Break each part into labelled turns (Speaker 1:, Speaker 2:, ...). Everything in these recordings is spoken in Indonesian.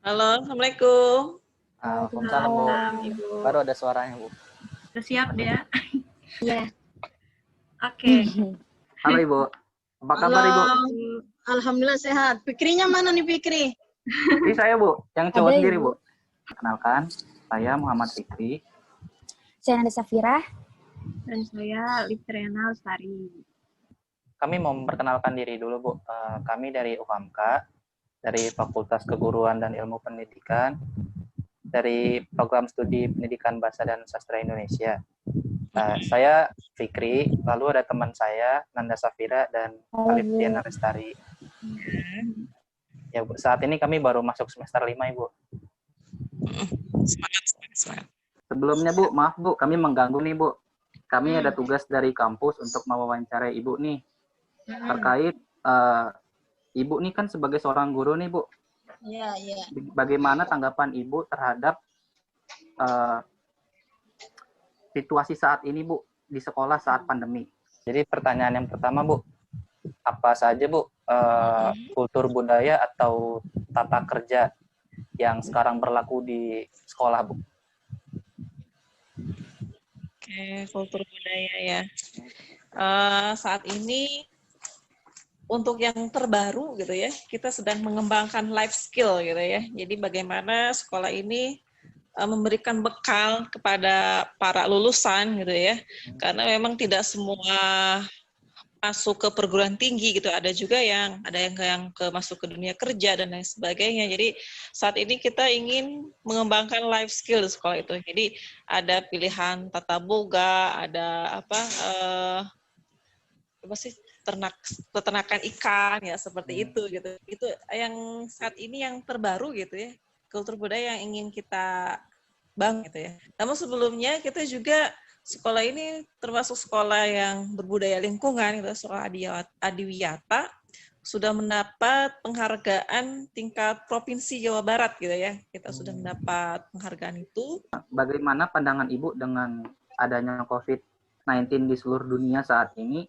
Speaker 1: Halo, Assalamualaikum.
Speaker 2: Waalaikumsalam, Bu.
Speaker 3: Waalaikumsalam, Ibu.
Speaker 2: Baru ada suaranya, Bu.
Speaker 3: Udah siap deh ya?
Speaker 4: Iya.
Speaker 3: Oke.
Speaker 2: Halo, Ibu. Apa kabar, Ibu?
Speaker 4: Alhamdulillah sehat. Fikrinya mana nih Fikri?
Speaker 2: Ini saya, Bu. Yang cowok
Speaker 4: Ada,
Speaker 2: sendiri,
Speaker 4: Ibu.
Speaker 2: Bu. Kenalkan, saya Muhammad Fikri.
Speaker 4: Saya Nanda Safira.
Speaker 3: Dan saya Litriana Lestari.
Speaker 2: Kami mau memperkenalkan diri dulu, Bu. Kami dari UKAMKA, dari Fakultas Keguruan dan Ilmu Pendidikan, dari Program Studi Pendidikan Bahasa dan Sastra Indonesia. Saya Fikri, lalu ada teman saya, Nanda Safira, dan Litriana Lestari. Ya, Bu. Saat ini kami baru masuk semester 5, Ibu.
Speaker 1: Semangat.
Speaker 2: Sebelumnya, Bu, maaf, Bu, kami mengganggu nih, Bu. Kami ada tugas dari kampus untuk mewawancarai Ibu nih. Terkait, Ibu nih kan sebagai seorang guru nih, Bu.
Speaker 4: Iya, iya.
Speaker 2: Bagaimana tanggapan Ibu terhadap situasi saat ini, Bu, di sekolah saat pandemi? Jadi pertanyaan yang pertama, Bu, apa saja, Bu, kultur budaya atau tata kerja yang sekarang berlaku di sekolah, Bu?
Speaker 1: Oke, kultur budaya ya. Saat ini untuk yang terbaru gitu ya, kita sedang mengembangkan life skill gitu ya. Jadi bagaimana sekolah ini memberikan bekal kepada para lulusan gitu ya. Karena memang tidak semua masuk ke perguruan tinggi gitu, ada juga yang ke masuk ke dunia kerja dan lain sebagainya. Jadi saat ini kita ingin mengembangkan life skill di sekolah itu. Jadi ada pilihan tata boga, ada peternakan ikan ya seperti itu gitu. Itu yang saat ini yang terbaru gitu ya, kultur budaya yang ingin kita bangun gitu ya. Namun sebelumnya kita juga sekolah ini termasuk sekolah yang berbudaya lingkungan, gitu, sekolah Adiwiyata, sudah mendapat penghargaan tingkat provinsi Jawa Barat gitu ya. Kita sudah mendapat penghargaan itu.
Speaker 2: Bagaimana pandangan Ibu dengan adanya COVID-19 di seluruh dunia saat ini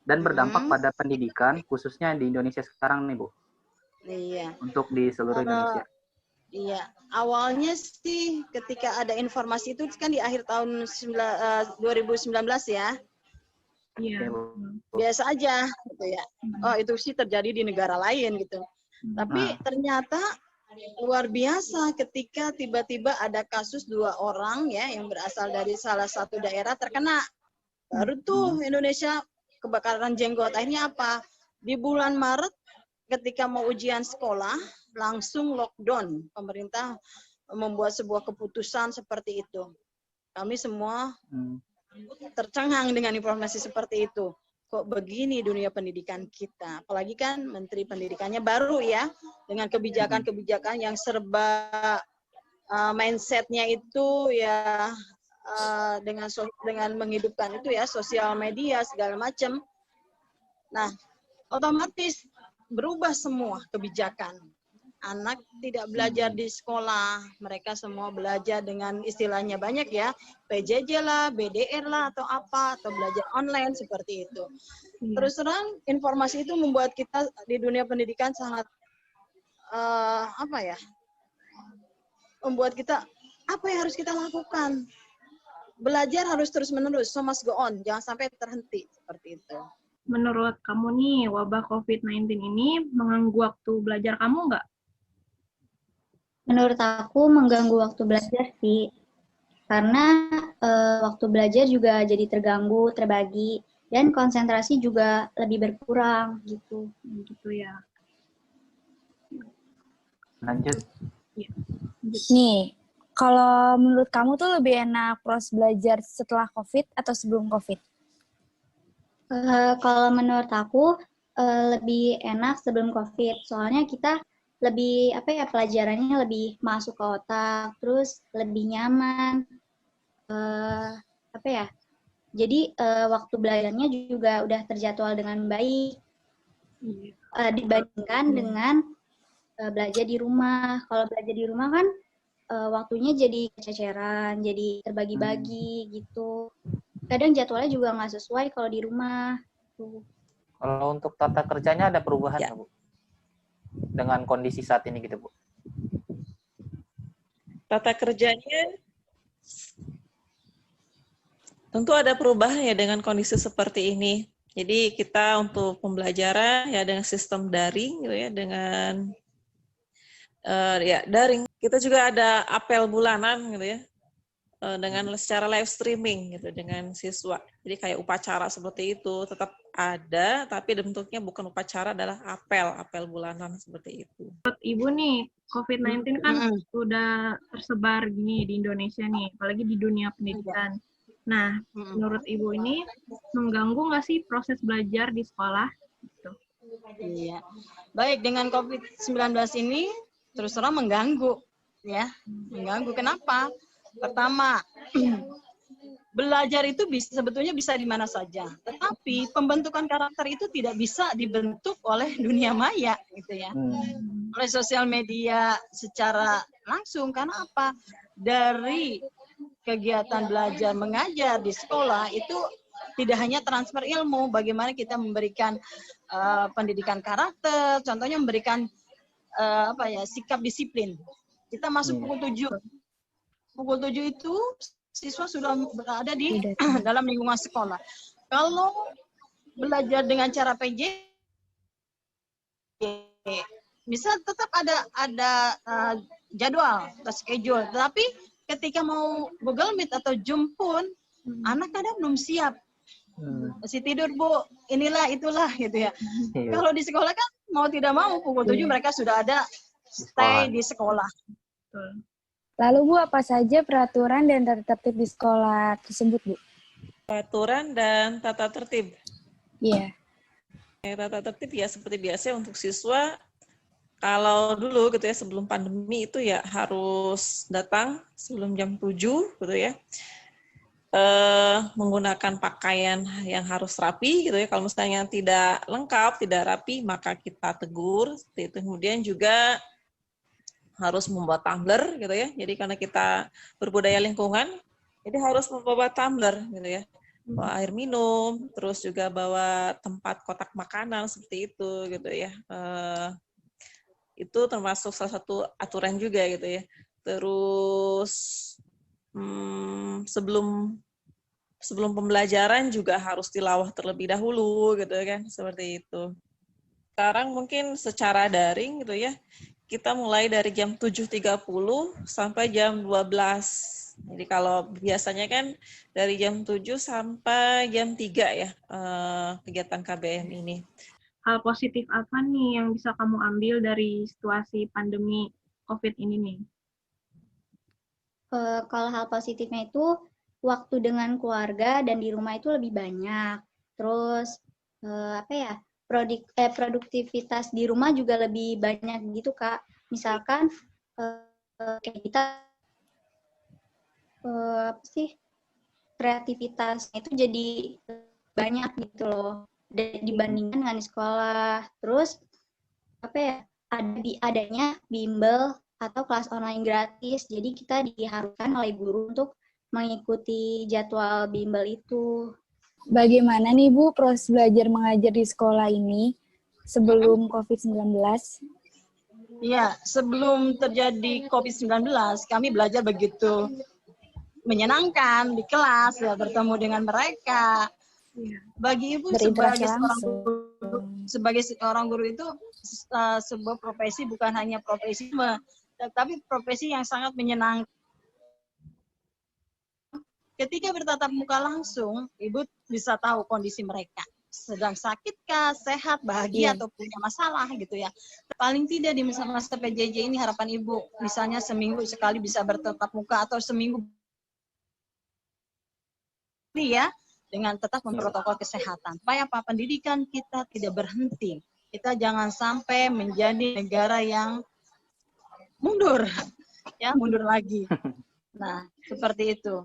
Speaker 2: dan berdampak pada pendidikan khususnya di Indonesia sekarang nih, Bu?
Speaker 4: Iya.
Speaker 2: Untuk di seluruh Indonesia.
Speaker 4: Iya, awalnya sih ketika ada informasi itu kan di akhir tahun 2019 ya.
Speaker 3: Iya.
Speaker 4: Biasa aja gitu ya. Oh, itu sih terjadi di negara lain gitu. Tapi ternyata luar biasa ketika tiba-tiba ada kasus 2 orang ya yang berasal dari salah satu daerah terkena. Baru tuh Indonesia kebakaran jenggot. Akhirnya apa? Di bulan Maret ketika mau ujian sekolah, langsung lockdown. Pemerintah membuat sebuah keputusan seperti itu. Kami semua tercengang dengan informasi seperti itu. Kok begini dunia pendidikan kita? Apalagi kan Menteri Pendidikannya baru ya, dengan kebijakan-kebijakan yang serba mindset-nya itu ya dengan menghidupkan itu ya, sosial media, segala macam. Nah, otomatis berubah semua kebijakan. Anak tidak belajar di sekolah, mereka semua belajar dengan istilahnya banyak ya, PJJ lah, BDR lah, atau apa, atau belajar online seperti itu. Terus terang, informasi itu membuat kita di dunia pendidikan sangat, membuat kita, apa yang harus kita lakukan? Belajar harus terus-menerus, so must go on, jangan sampai terhenti, seperti itu.
Speaker 3: Menurut kamu nih, wabah COVID-19 ini mengganggu waktu belajar kamu nggak?
Speaker 5: Menurut aku mengganggu waktu belajar sih. Karena waktu belajar juga jadi terganggu, terbagi, dan konsentrasi juga lebih berkurang gitu.
Speaker 3: Gitu ya.
Speaker 2: Lanjut.
Speaker 3: Ya.
Speaker 6: Nih, kalau menurut kamu tuh lebih enak proses belajar setelah COVID atau sebelum COVID?
Speaker 5: Kalau menurut aku lebih enak sebelum COVID, soalnya kita lebih pelajarannya lebih masuk ke otak, terus lebih nyaman, jadi waktu belajarnya juga udah terjadwal dengan baik dibandingkan dengan belajar di rumah. Kalau belajar di rumah kan waktunya jadi ceceran, jadi terbagi-bagi gitu. Kadang jadwalnya juga nggak sesuai kalau di rumah. Tuh.
Speaker 2: Kalau untuk tata kerjanya ada perubahan nggak, Bu? Dengan kondisi saat ini gitu, Bu?
Speaker 1: tata kerjanya tentu ada perubahan ya dengan kondisi seperti ini. Jadi kita untuk pembelajaran ya dengan sistem daring gitu ya, dengan ya daring. Kita juga ada apel bulanan gitu ya, dengan secara live streaming gitu dengan siswa. Jadi kayak upacara seperti itu tetap ada, tapi bentuknya bukan upacara, adalah apel bulanan seperti itu.
Speaker 3: Menurut Ibu nih, COVID-19 kan sudah tersebar gini di Indonesia nih, apalagi di dunia pendidikan. Nah, menurut Ibu ini mengganggu nggak sih proses belajar di sekolah? Gitu.
Speaker 4: Iya. Baik, dengan COVID-19 ini terus terang mengganggu, ya. Mengganggu. Kenapa? Pertama, belajar itu sebetulnya bisa di mana saja. Tetapi pembentukan karakter itu tidak bisa dibentuk oleh dunia maya, gitu ya. Oleh sosial media secara langsung. Karena apa? Dari kegiatan belajar mengajar di sekolah itu tidak hanya transfer ilmu, bagaimana kita memberikan pendidikan karakter, contohnya memberikan sikap disiplin. Kita masuk pukul 7. Pukul 7 itu siswa sudah berada di dalam lingkungan sekolah. Kalau belajar dengan cara PJ, bisa tetap ada jadwal atau schedule, tapi ketika mau Google Meet atau Zoom pun, anak kadang belum siap. Masih tidur, Bu, inilah, itulah, gitu ya. Kalau di sekolah kan, mau tidak mau, pukul 7 mereka sudah ada stay di sekolah.
Speaker 6: Lalu Bu, apa saja peraturan dan tata tertib di sekolah tersebut, Bu?
Speaker 1: Peraturan dan tata tertib.
Speaker 6: Iya.
Speaker 1: Tata tertib ya seperti biasa untuk siswa. Kalau dulu gitu ya, sebelum pandemi itu ya harus datang sebelum jam 7 gitu ya. Menggunakan pakaian yang harus rapi gitu ya. Kalau misalnya tidak lengkap, tidak rapi, maka kita tegur. Kemudian juga harus membawa tumbler gitu ya. Jadi karena kita berbudaya lingkungan, jadi harus membawa tumbler gitu ya. Bawa air minum, terus juga bawa tempat kotak makanan seperti itu gitu ya. Itu termasuk salah satu aturan juga gitu ya. Terus sebelum pembelajaran juga harus tilawah terlebih dahulu gitu kan, seperti itu. Sekarang mungkin secara daring gitu ya, kita mulai dari jam 7.30 sampai jam 12. Jadi kalau biasanya kan dari jam 7 sampai jam 3 ya, kegiatan KBM ini.
Speaker 3: Hal positif apa nih yang bisa kamu ambil dari situasi pandemi COVID ini nih?
Speaker 5: Kalau hal positifnya itu waktu dengan keluarga dan di rumah itu lebih banyak. Terus produktivitas di rumah juga lebih banyak gitu, Kak. Misalkan kayak kita kreativitasnya itu jadi banyak gitu loh dibandingkan dengan di sekolah. Terus adanya bimbel atau kelas online gratis, jadi kita diharuskan oleh guru untuk mengikuti jadwal bimbel itu.
Speaker 6: Bagaimana nih Bu proses belajar mengajar di sekolah ini sebelum COVID-19?
Speaker 4: Iya, sebelum terjadi COVID-19, kami belajar begitu menyenangkan di kelas, ya, bertemu dengan mereka. Bagi Ibu sebagai seorang guru itu sebuah profesi, bukan hanya profesi, tetapi profesi yang sangat menyenangkan. Ketika bertatap muka langsung, Ibu bisa tahu kondisi mereka. Sedang sakitkah, sehat, bahagia, atau punya masalah gitu ya. Paling tidak di masa-masa PJJ ini harapan Ibu, misalnya seminggu sekali bisa bertatap muka atau seminggu ya, dengan tetap memprotokol kesehatan. Supaya apa? Pendidikan kita tidak berhenti. Kita jangan sampai menjadi negara yang mundur, ya, mundur lagi. Nah, seperti itu.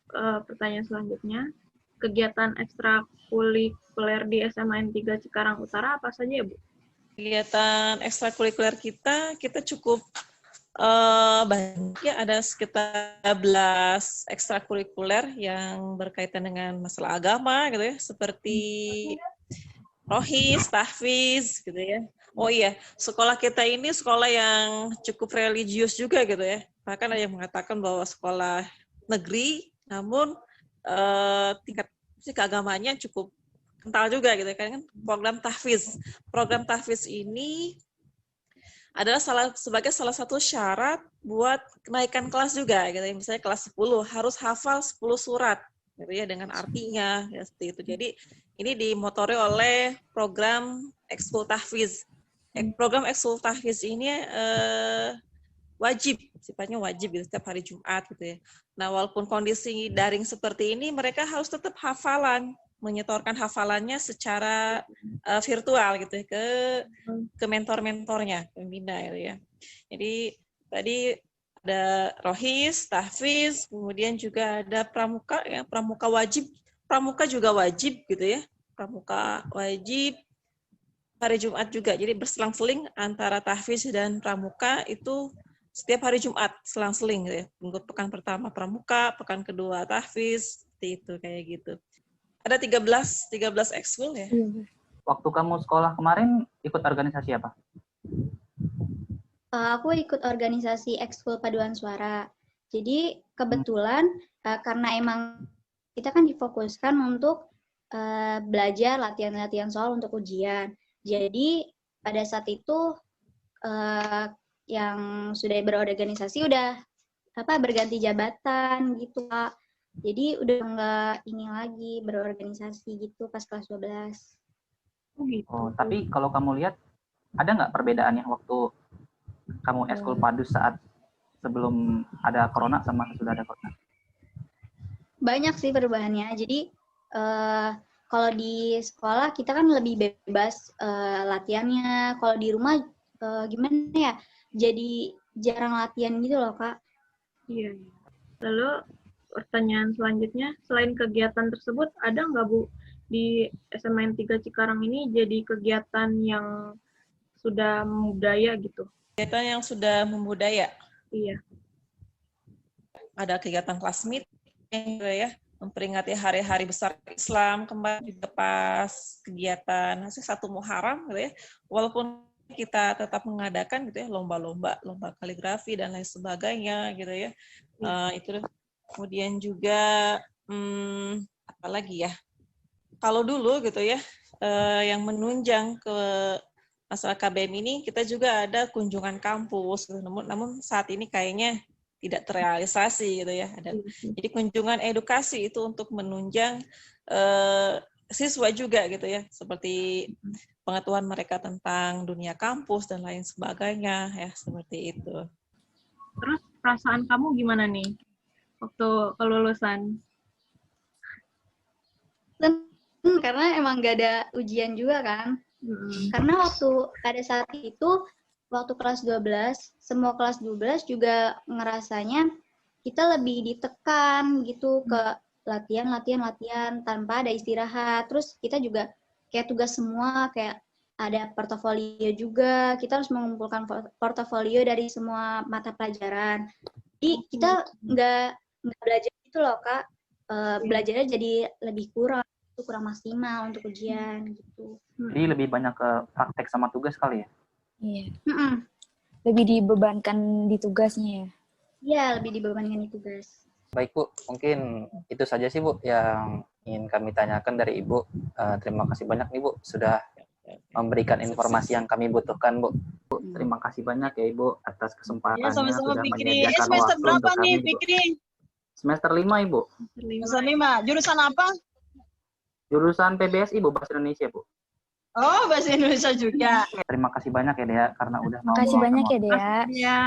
Speaker 3: Pertanyaan selanjutnya, kegiatan ekstrakurikuler di SMA N3 Cikarang Utara apa saja ya, Bu?
Speaker 1: Kegiatan ekstrakurikuler kita cukup banyak ya, ada sekitar 12 ekstrakurikuler yang berkaitan dengan masalah agama gitu ya, seperti rohis, tahfiz gitu ya. Oh iya, sekolah kita ini sekolah yang cukup religius juga gitu ya. Bahkan ada yang mengatakan bahwa sekolah negeri, namun tingkat keagamaannya cukup kental juga gitu kan. Program tahfiz. Program tahfiz ini adalah sebagai salah satu syarat buat kenaikan kelas juga gitu ya. Misalnya kelas 10 harus hafal 10 surat gitu ya dengan artinya ya, seperti itu. Jadi ini dimotori oleh program ekskul tahfiz. Program ekskul tahfiz ini wajib, sifatnya wajib gitu, setiap hari Jumat gitu ya. Nah, walaupun kondisi daring seperti ini, mereka harus tetap hafalan, menyetorkan hafalannya secara virtual gitu ya, ke mentor-mentornya, pembina gitu ya. Jadi tadi ada rohis, tahfiz, kemudian juga ada pramuka ya, pramuka wajib, pramuka juga wajib gitu ya, pramuka wajib hari Jumat juga. Jadi berselang-seling antara tahfiz dan pramuka itu setiap hari Jumat selang-seling gitu ya. Minggu pekan pertama pramuka, pekan kedua tahfiz, seperti itu kayak gitu. Ada 13 ekskul ya.
Speaker 2: Waktu kamu sekolah kemarin ikut organisasi apa?
Speaker 5: Aku ikut organisasi ekskul paduan suara. Jadi kebetulan karena emang kita kan difokuskan untuk belajar latihan-latihan soal untuk ujian. Jadi pada saat itu yang sudah berorganisasi udah berganti jabatan gitu, Kak. Jadi udah nggak ini lagi berorganisasi gitu pas kelas 12.
Speaker 2: Oh, tapi kalau kamu lihat ada nggak perbedaannya waktu kamu ekskul padu saat sebelum ada corona sama sesudah ada corona?
Speaker 5: Banyak sih perubahannya. Jadi kalau di sekolah kita kan lebih bebas latihannya. Kalau di rumah gimana ya? Jadi jarang latihan gitu loh, Kak.
Speaker 3: Iya. Lalu pertanyaan selanjutnya, selain kegiatan tersebut, ada nggak Bu di SMAN 3 Cikarang ini jadi kegiatan yang sudah membudaya gitu?
Speaker 1: Kegiatan yang sudah membudaya.
Speaker 3: Iya.
Speaker 1: Ada kegiatan kelas meeting gitu ya, memperingati hari-hari besar Islam, kembali juga pas kegiatan 1 Muharram gitu ya. Walaupun kita tetap mengadakan gitu ya lomba kaligrafi dan lain sebagainya gitu ya. Itu kemudian juga apa lagi ya? Kalau dulu gitu ya yang menunjang ke masalah KBM ini kita juga ada kunjungan kampus gitu. Namun saat ini kayaknya tidak terrealisasi gitu ya. Jadi kunjungan edukasi itu untuk menunjang siswa juga gitu ya, seperti pengetahuan mereka tentang dunia kampus dan lain sebagainya ya, seperti itu.
Speaker 3: Terus perasaan kamu gimana nih waktu kelulusan?
Speaker 5: Karena emang gak ada ujian juga kan. Karena pada saat itu waktu kelas 12, semua kelas 12 juga ngerasanya kita lebih ditekan gitu ke latihan tanpa ada istirahat. Terus kita juga kayak tugas semua, kayak ada portofolio juga. Kita harus mengumpulkan portofolio dari semua mata pelajaran. Jadi kita nggak belajar gitu loh, Kak. Belajarnya jadi lebih kurang maksimal untuk ujian gitu.
Speaker 2: Jadi lebih banyak ke praktek sama tugas kali ya?
Speaker 6: Iya. Lebih dibebankan di tugasnya ya?
Speaker 5: Iya, lebih dibebankan di tugas.
Speaker 2: Baik Bu, mungkin itu saja sih Bu yang ingin kami tanyakan dari Ibu. Terima kasih banyak nih Bu sudah memberikan informasi yang kami butuhkan Bu. Terima kasih banyak ya Ibu atas kesempatannya
Speaker 4: sama-sama,
Speaker 2: sudah
Speaker 4: Fikri.
Speaker 2: menyediakan
Speaker 4: Semester
Speaker 2: waktu
Speaker 4: berapa
Speaker 2: untuk kami.
Speaker 4: nih,
Speaker 2: Bu.
Speaker 4: Fikri?
Speaker 2: Semester 5 Ibu.
Speaker 4: Semester 5. Jurusan apa?
Speaker 2: Jurusan PBS Ibu, Bahasa Indonesia Bu.
Speaker 4: Oh, Bahasa Indonesia juga.
Speaker 2: Terima kasih banyak ya Dea karena udah mau
Speaker 6: Makasih banyak ya Dea.
Speaker 3: Ya.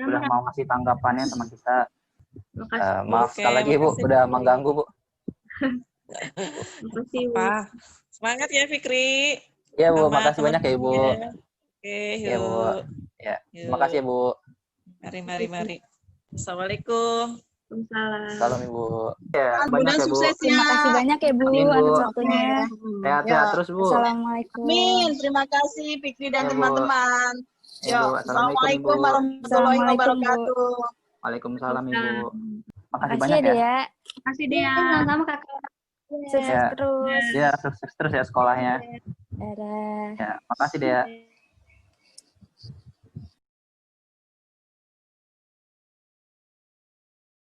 Speaker 2: udah mau ngasih tanggapannya sama kita.
Speaker 3: Makasih.
Speaker 2: Maaf sekali lagi Bu, udah mengganggu Bu.
Speaker 3: Makasih Bu.
Speaker 1: Semangat ya Fikri.
Speaker 2: Iya Bu, makasih banyak ya Ibu.
Speaker 1: Oke,
Speaker 2: Ya Bu. Ya, terima kasih ya Bu.
Speaker 1: Mari. Assalamualaikum.
Speaker 3: Waalaikumsalam.
Speaker 2: Salam Ibu. Ya, banyak
Speaker 4: Mudah-mudahan
Speaker 2: ya Bu.
Speaker 4: sukses ya.
Speaker 6: Terima kasih banyak ya Bu
Speaker 2: Amin, Bu.
Speaker 6: atas waktunya.
Speaker 2: Sehat-sehat terus Bu.
Speaker 6: Assalamualaikum.
Speaker 4: Amin. Terima kasih Fikri dan
Speaker 2: Ya, Bu.
Speaker 4: teman-teman.
Speaker 2: Ya, Bu.
Speaker 4: Assalamualaikum
Speaker 2: Bu.
Speaker 4: warahmatullahi
Speaker 6: Assalamualaikum, Bu.
Speaker 4: wabarakatuh.
Speaker 2: Waalaikumsalam Ibu. Makasih
Speaker 6: Makasih
Speaker 2: banyak
Speaker 6: ya
Speaker 2: ya.
Speaker 6: Dea.
Speaker 3: Makasih Dea.
Speaker 5: Sama-sama Kakak.
Speaker 6: Sukses
Speaker 2: Ya.
Speaker 6: terus.
Speaker 2: Ya, sukses terus ya sekolahnya.
Speaker 6: Dadah.
Speaker 2: Ya, makasih Dea.